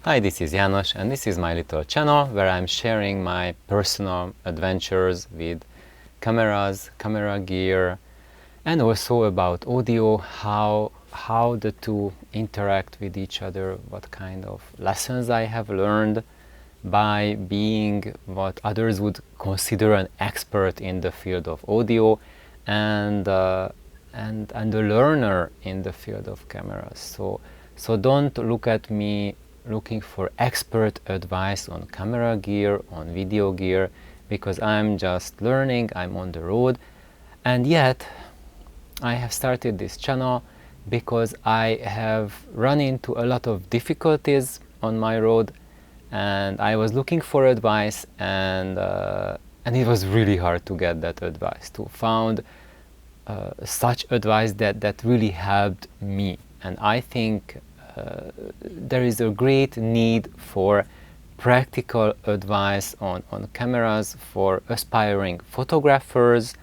Hi, this is János, and this is my little channel where I'm sharing my personal adventures with cameras, camera gear, and also about audio, how the two interact with each other, what kind of lessons I have learned by being what others would consider an expert in the field of audio and a learner in the field of cameras. So don't look at me looking for expert advice on camera gear, on video gear, because I'm just learning, I'm on the road, and yet I have started this channel because I have run into a lot of difficulties on my road, and I was looking for advice, and it was really hard to get that advice, to find such advice that really helped me. And I think there is a great need for practical advice on cameras for aspiring photographers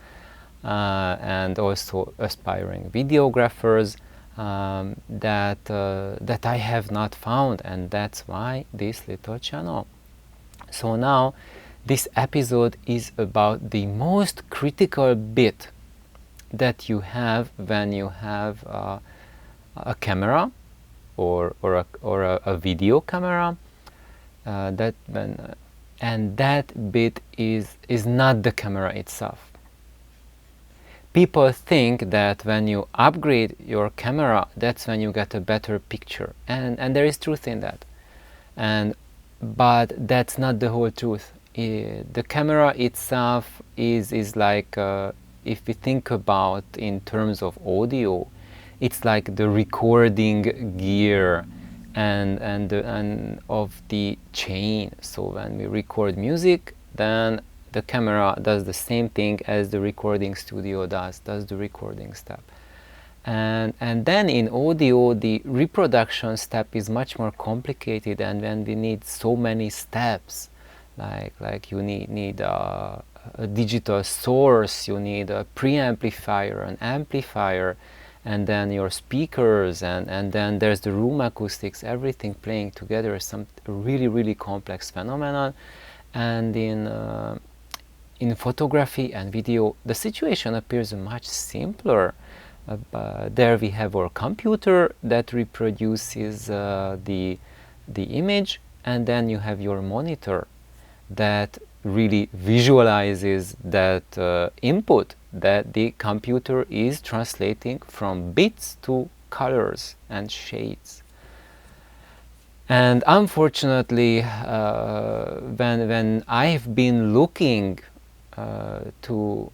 and also aspiring videographers that I have not found, and that's why this little channel. So now this episode is about the most critical bit that you have when you have a camera or a video camera, and that bit is not the camera itself. People think that when you upgrade your camera, that's when you get a better picture, and there is truth in that, but that's not the whole truth. The camera itself is like, if we think about in terms of audio, it's like the recording gear and of the chain. So when we record music, then the camera does the same thing as the recording studio does the recording step. And then in audio, the reproduction step is much more complicated, and when we need so many steps, like you need a digital source, you need a preamplifier, an amplifier, and then your speakers, and then there's the room acoustics, everything playing together is some really complex phenomenon. And in photography and video, the situation appears much simpler. There we have our computer that reproduces the image, and then you have your monitor that really visualizes that input that the computer is translating from bits to colors and shades. And unfortunately, when I've been looking to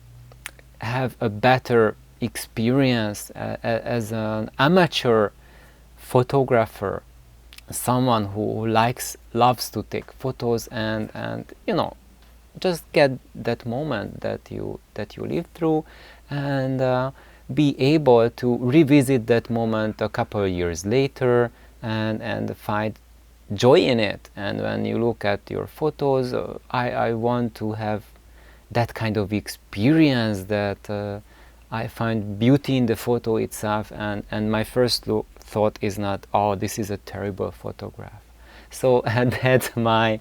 have a better experience as an amateur photographer, someone who loves to take photos and just get that moment that you live through, and be able to revisit that moment a couple of years later and find joy in it. And when you look at your photos, I want to have that kind of experience, that I find beauty in the photo itself, and my first thought is not, oh, this is a terrible photograph. So that's my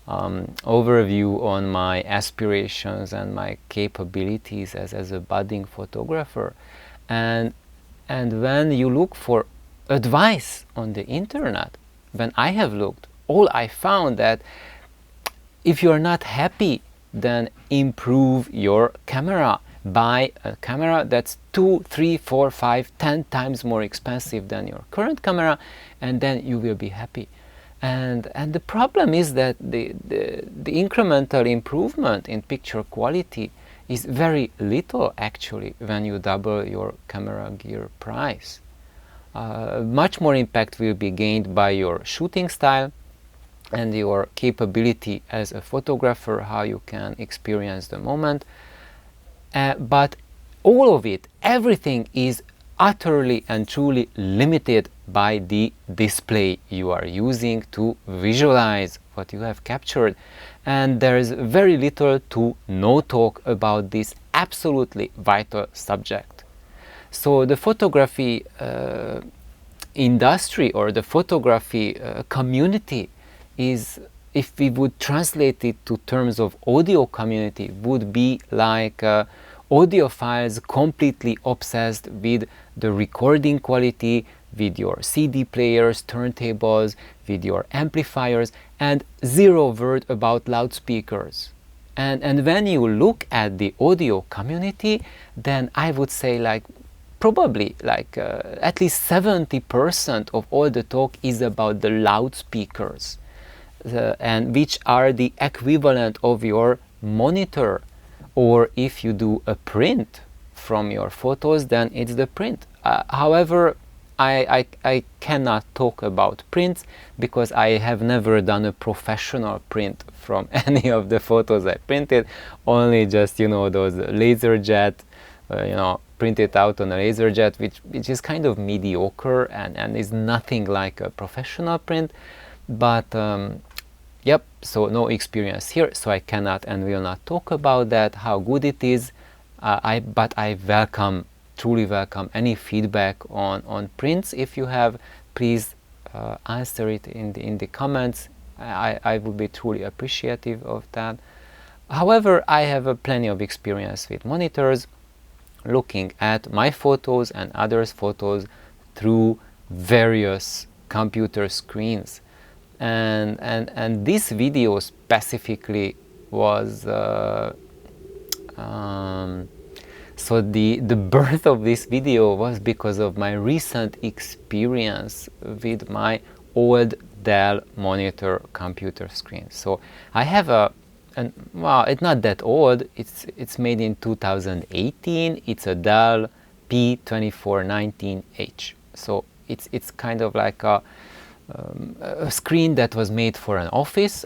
overview on my aspirations and my capabilities as a budding photographer. And when you look for advice on the internet, when I have looked, all I found that if you are not happy, then improve your camera. Buy a camera that's 2, 3, 4, 5, 10 times more expensive than your current camera, and then you will be happy. And the problem is that the incremental improvement in picture quality is very little actually when you double your camera gear price. Much more impact will be gained by your shooting style and your capability as a photographer, how you can experience the moment. But all of it, everything is utterly and truly limited by the display you are using to visualize what you have captured. And there is very little to no talk about this absolutely vital subject. So the photography industry or the photography community is, if we would translate it to terms of audio community, would be like audiophiles completely obsessed with the recording quality, with your CD players, turntables, with your amplifiers, and zero word about loudspeakers. And when you look at the audio community, then I would say like probably like at least 70% of all the talk is about the loudspeakers, and which are the equivalent of your monitor. Or if you do a print from your photos, then it's the print. However, I cannot talk about prints because I have never done a professional print from any of the photos I printed, only just, you know, those laser jet, you know, printed out on a laser jet, which is kind of mediocre and is nothing like a professional print. But yep, so no experience here, so I cannot and will not talk about that, how good it is. But I welcome, truly welcome any feedback on prints. If you have, please answer it in the comments. I would be truly appreciative of that. However, I have plenty of experience with monitors, looking at my photos and others' photos through various computer screens. And this video specifically was so the birth of this video was because of my recent experience with my old Dell monitor computer screen. So I have well, it's not that old, it's made in 2018. It's a Dell P2419H. So it's kind of like a screen that was made for an office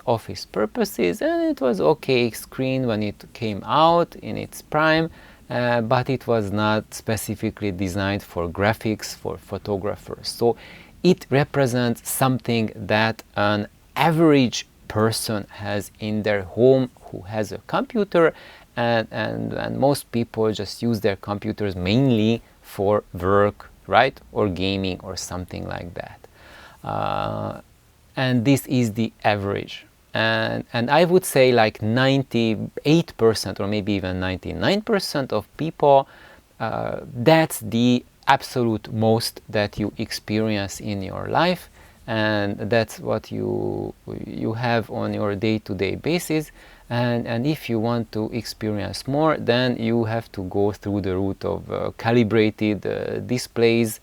purposes, and it was okay screen when it came out in its prime, but it was not specifically designed for graphics, for photographers. So it represents something that an average person has in their home who has a computer, and most people just use their computers mainly for work, right, or gaming or something like that. And this is the average, and I would say like 98% or maybe even 99% of people, that's the absolute most that you experience in your life, and that's what you have on your day-to-day basis. And if you want to experience more, then you have to go through the route of calibrated displays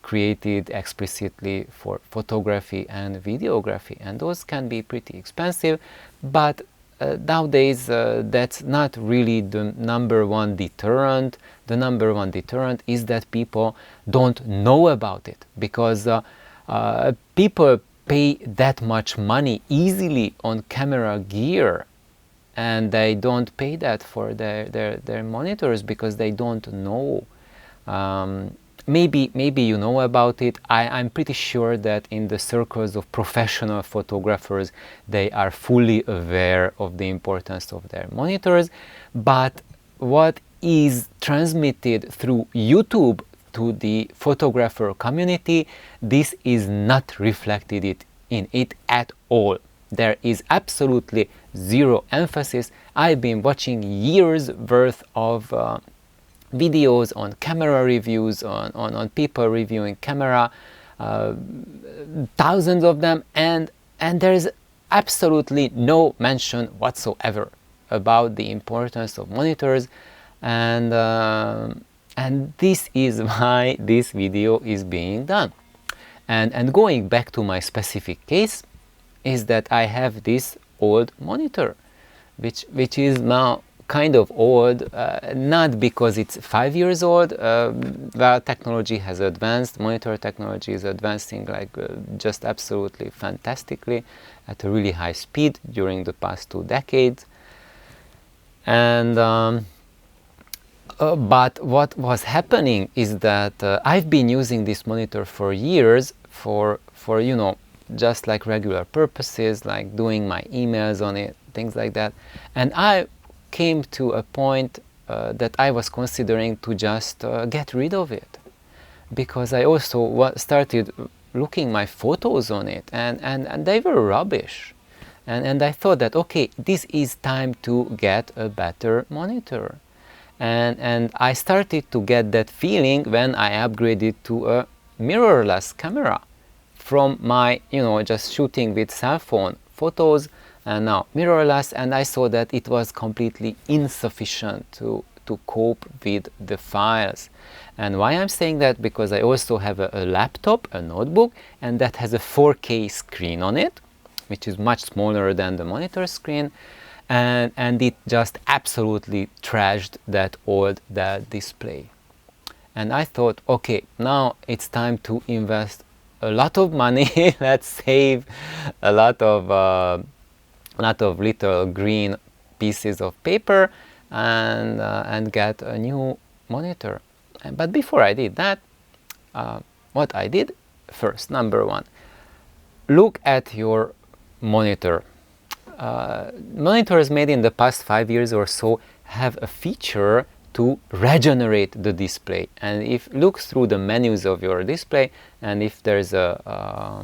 created explicitly for photography and videography, and those can be pretty expensive. But nowadays that's not really the number one deterrent. The number one deterrent is that people don't know about it, because people pay that much money easily on camera gear, and they don't pay that for their monitors because they don't know. Maybe you know about it. I'm pretty sure that in the circles of professional photographers, they are fully aware of the importance of their monitors. But what is transmitted through YouTube to the photographer community, this is not reflected in it at all. There is absolutely zero emphasis. I've been watching years worth of videos on camera reviews, on people reviewing camera, thousands of them, and there is absolutely no mention whatsoever about the importance of monitors, and this is why this video is being done. And going back to my specific case, is that I have this old monitor, which is now kind of old, not because it's 5 years old. Well, technology has advanced, monitor technology is advancing like just absolutely fantastically at a really high speed during the past 2 decades. And but what was happening is that I've been using this monitor for years for you know, just like regular purposes, like doing my emails on it, things like that. And I came to a point that I was considering to just get rid of it, because I also started looking my photos on it, and they were rubbish. And I thought that, okay, this is time to get a better monitor. And I started to get that feeling when I upgraded to a mirrorless camera from my, just shooting with cell phone photos, and now mirrorless, and I saw that it was completely insufficient to cope with the files. And why I'm saying that? Because I also have a laptop, a notebook, and that has a 4K screen on it, which is much smaller than the monitor screen, and it just absolutely trashed that display. And I thought, okay, now it's time to invest a lot of money. Let's save a lot of little green pieces of paper and get a new monitor. But before I did that, what I did first, number one, look at your monitor. Monitors made in the past 5 years or so have a feature to regenerate the display. And if look through the menus of your display, and if there's a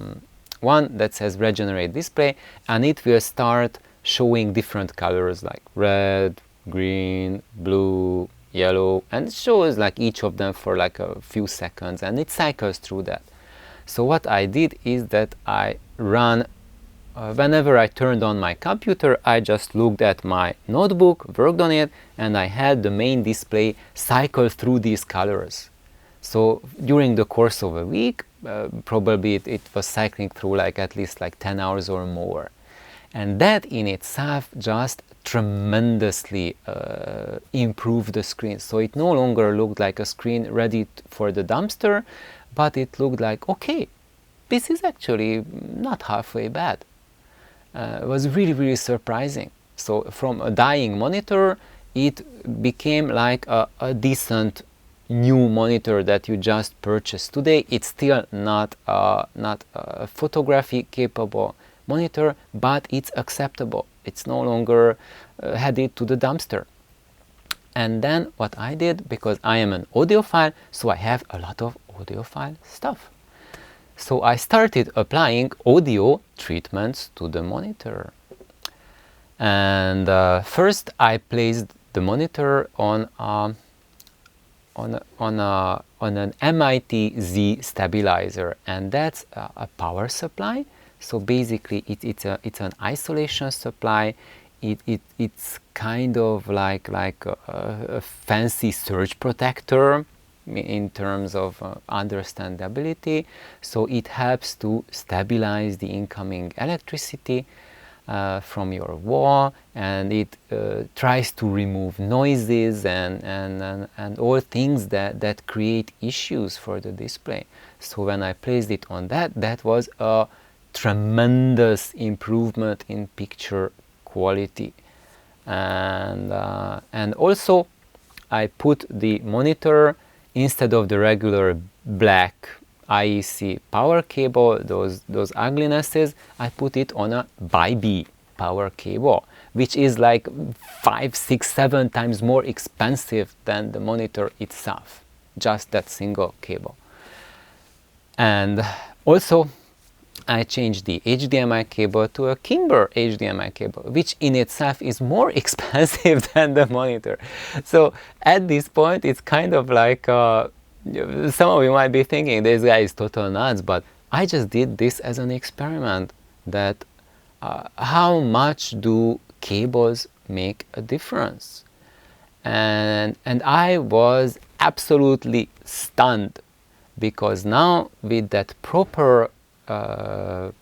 one that says regenerate display, and it will start showing different colors like red, green, blue, yellow, and it shows like each of them for like a few seconds, and it cycles through that. So what I did is that I ran whenever I turned on my computer, I just looked at my notebook, worked on it, and I had the main display cycle through these colors. So during the course of a week, probably it was cycling through like at least like 10 hours or more. And that in itself just tremendously improved the screen. So it no longer looked like a screen ready for the dumpster, but it looked like, okay, this is actually not halfway bad. It was really, really surprising. So from a dying monitor, it became like a decent new monitor that you just purchased. Today, it's still not a photography capable monitor, but it's acceptable. It's no longer headed to the dumpster. And then what I did, because I am an audiophile, so I have a lot of audiophile stuff. So I started applying audio treatments to the monitor. And first I placed the monitor on an MIT Z stabilizer, and that's a power supply. So basically it's an isolation supply. It's kind of like a fancy surge protector in terms of understandability. So it helps to stabilize the incoming electricity from your wall, and it tries to remove noises and all things that create issues for the display. So when I placed it on that was a tremendous improvement in picture quality. And also I put the monitor, instead of the regular black IEC power cable, those uglinesses, I put it on a bi-B power cable, which is like 5, 6, 7 times more expensive than the monitor itself, just that single cable. And also I changed the HDMI cable to a Kimber HDMI cable, which in itself is more expensive than the monitor. So at this point, it's kind of like, some of you might be thinking, this guy is total nuts, but I just did this as an experiment, that how much do cables make a difference? And I was absolutely stunned, because now with that proper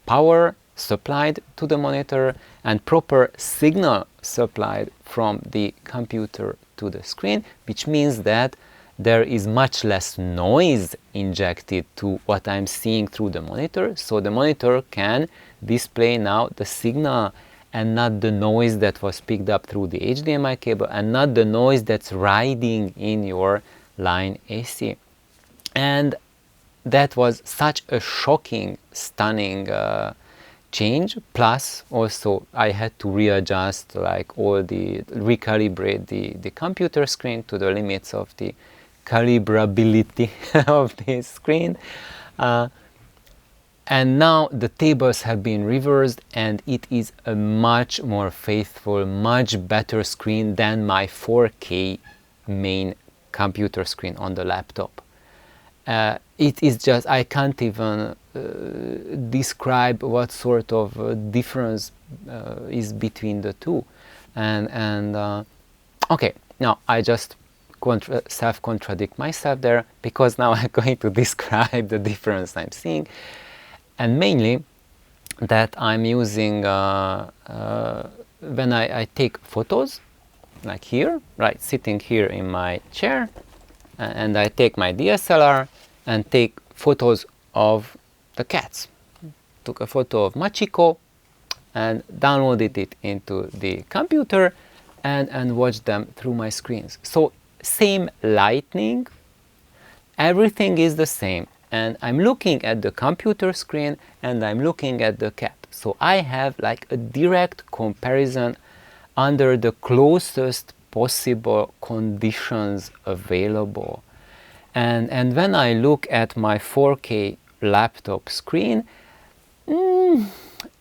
power supplied to the monitor and proper signal supplied from the computer to the screen, which means that there is much less noise injected to what I'm seeing through the monitor. So the monitor can display now the signal and not the noise that was picked up through the HDMI cable, and not the noise that's riding in your line AC. And that was such a shocking, stunning change. Plus also I had to readjust recalibrate the computer screen to the limits of the calibrability of the screen. And now the tables have been reversed, and it is a much more faithful, much better screen than my 4K main computer screen on the laptop. It is just, I can't even describe what sort of difference is between the two. And okay, now I just self-contradict myself there, because now I'm going to describe the difference I'm seeing. And mainly that I'm using, when I take photos, like here, right, sitting here in my chair, and I take my DSLR and take photos of the cats. Took a photo of Machiko and downloaded it into the computer and watched them through my screens. So same lighting, everything is the same. And I'm looking at the computer screen and I'm looking at the cat. So I have like a direct comparison under the closest possible conditions available. And when I look at my 4K laptop screen,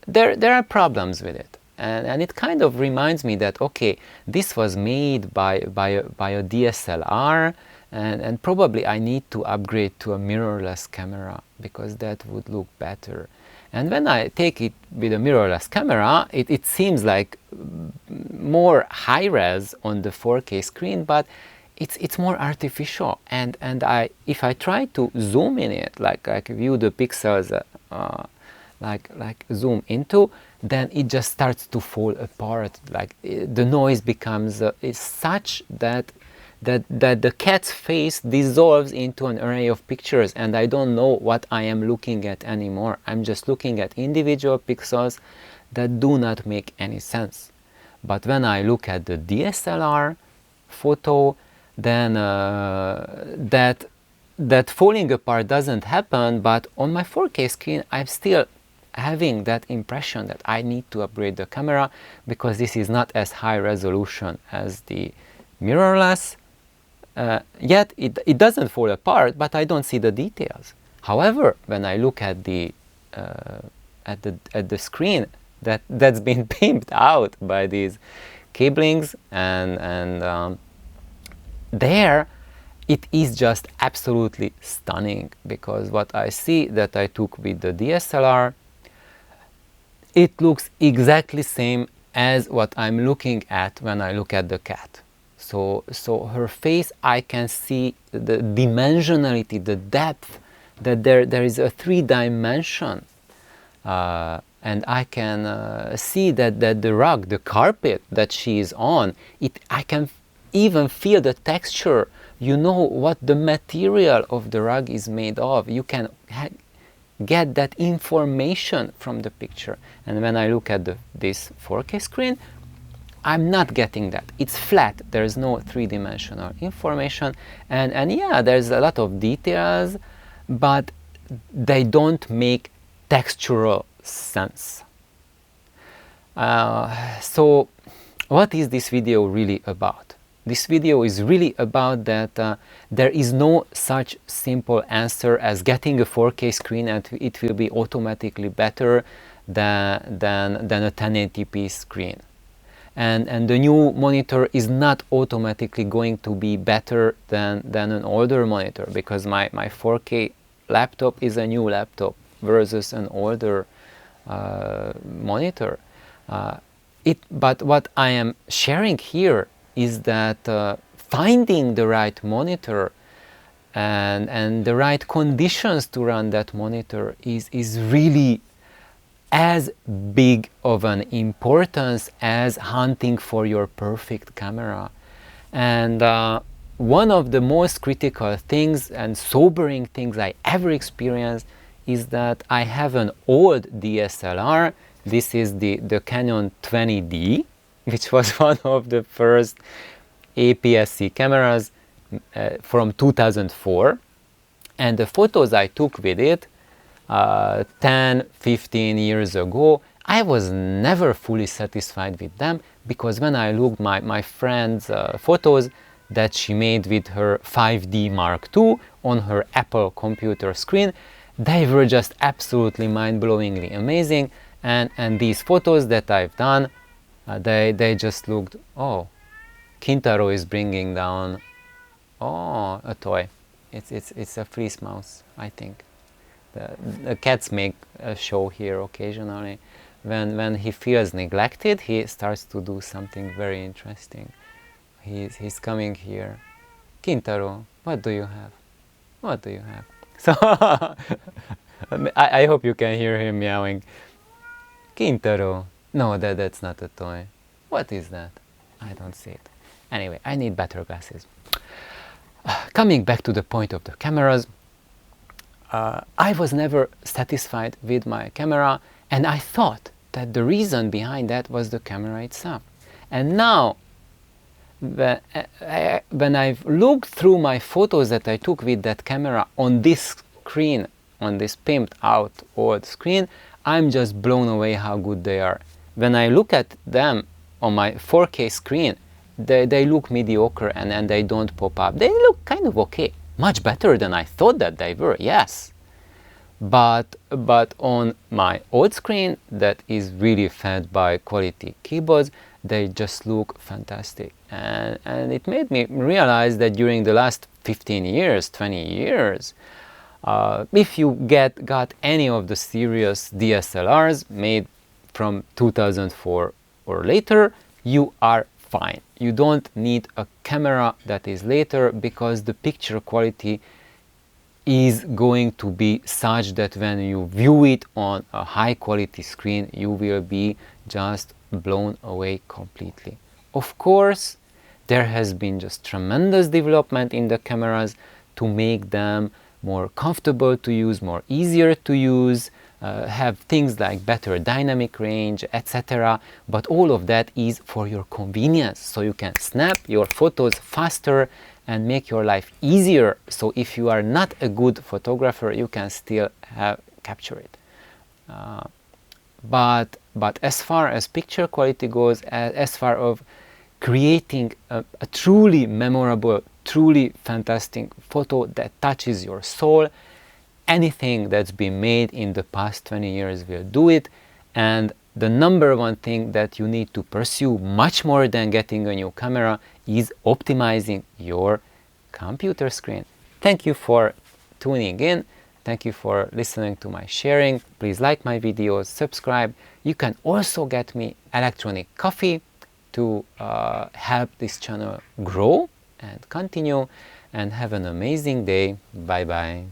there are problems with it. And it kind of reminds me that, okay, this was made by a DSLR, and probably I need to upgrade to a mirrorless camera, because that would look better. And when I take it with a mirrorless camera, it seems like more high-res on the 4K screen, but it's more artificial. And if I try to zoom in it, like view the pixels, like zoom into, then it just starts to fall apart. Like the noise becomes is such that the cat's face dissolves into an array of pictures, and I don't know what I am looking at anymore. I'm just looking at individual pixels that do not make any sense. But when I look at the DSLR photo, then that falling apart doesn't happen, but on my 4K screen I'm still having that impression that I need to upgrade the camera, because this is not as high resolution as the mirrorless. Yet it doesn't fall apart, but I don't see the details. However, when I look at the screen that's been pimped out by these cablings, and there it is just absolutely stunning, because what I see that I took with the DSLR, it looks exactly same as what I'm looking at when I look at the cat. So her face, I can see the dimensionality, the depth, that there is a 3-dimension, and I can see that the rug, the carpet that she is on, I can even feel the texture. You know what the material of the rug is made of. You can get that information from the picture. And when I look at this 4K screen, I'm not getting that. It's flat. There's no 3-dimensional information, and yeah, there's a lot of details, but they don't make textural sense. So what is this video really about? This video is really about that there is no such simple answer as getting a 4K screen and it will be automatically better than a 1080p screen. And the new monitor is not automatically going to be better than an older monitor, because my 4K laptop is a new laptop versus an older monitor. But what I am sharing here is that finding the right monitor and the right conditions to run that monitor is really as big of an importance as hunting for your perfect camera. And one of the most critical things and sobering things I ever experienced is that I have an old DSLR. This is the Canon 20D, which was one of the first APS-C cameras from 2004. And the photos I took with it 10-15 years ago, I was never fully satisfied with them, because when I looked my friend's photos that she made with her 5D Mark II on her Apple computer screen, they were just absolutely mind-blowingly amazing. And these photos that I've done, they just looked, oh, Kintaro is bringing down, oh, a toy. It's a fleece mouse, I think. The cats make a show here occasionally. When he feels neglected, he starts to do something very interesting. He's coming here. Kintaro, what do you have? What do you have? So I hope you can hear him meowing. Kintaro. No, that's not a toy. What is that? I don't see it. Anyway, I need better glasses. Coming back to the point of the cameras, I was never satisfied with my camera, and I thought that the reason behind that was the camera itself. And now, when I've looked through my photos that I took with that camera on this screen, on this pimped out old screen, I'm just blown away how good they are. When I look at them on my 4K screen, they look mediocre and they don't pop up. They look kind of okay, much better than I thought that they were, yes. But on my old screen that is really fed by quality keyboards, they just look fantastic. And it made me realize that during the last 15 years, 20 years, if you got any of the serious DSLRs made from 2004 or later, you are fine. You don't need a camera that is later, because the picture quality is going to be such that when you view it on a high quality screen, you will be just blown away completely. Of course, there has been just tremendous development in the cameras to make them more comfortable to use, more easier to use, have things like better dynamic range, etc. But all of that is for your convenience, so you can snap your photos faster and make your life easier. So if you are not a good photographer, you can still capture it. But as far as picture quality goes, as far as creating a truly memorable, truly fantastic photo that touches your soul, anything that's been made in the past 20 years will do it. And the number one thing that you need to pursue, much more than getting a new camera, is optimizing your computer screen. Thank you for tuning in. Thank you for listening to my sharing. Please like my videos, subscribe. You can also get me electronic coffee to help this channel grow and continue. And have an amazing day. Bye bye.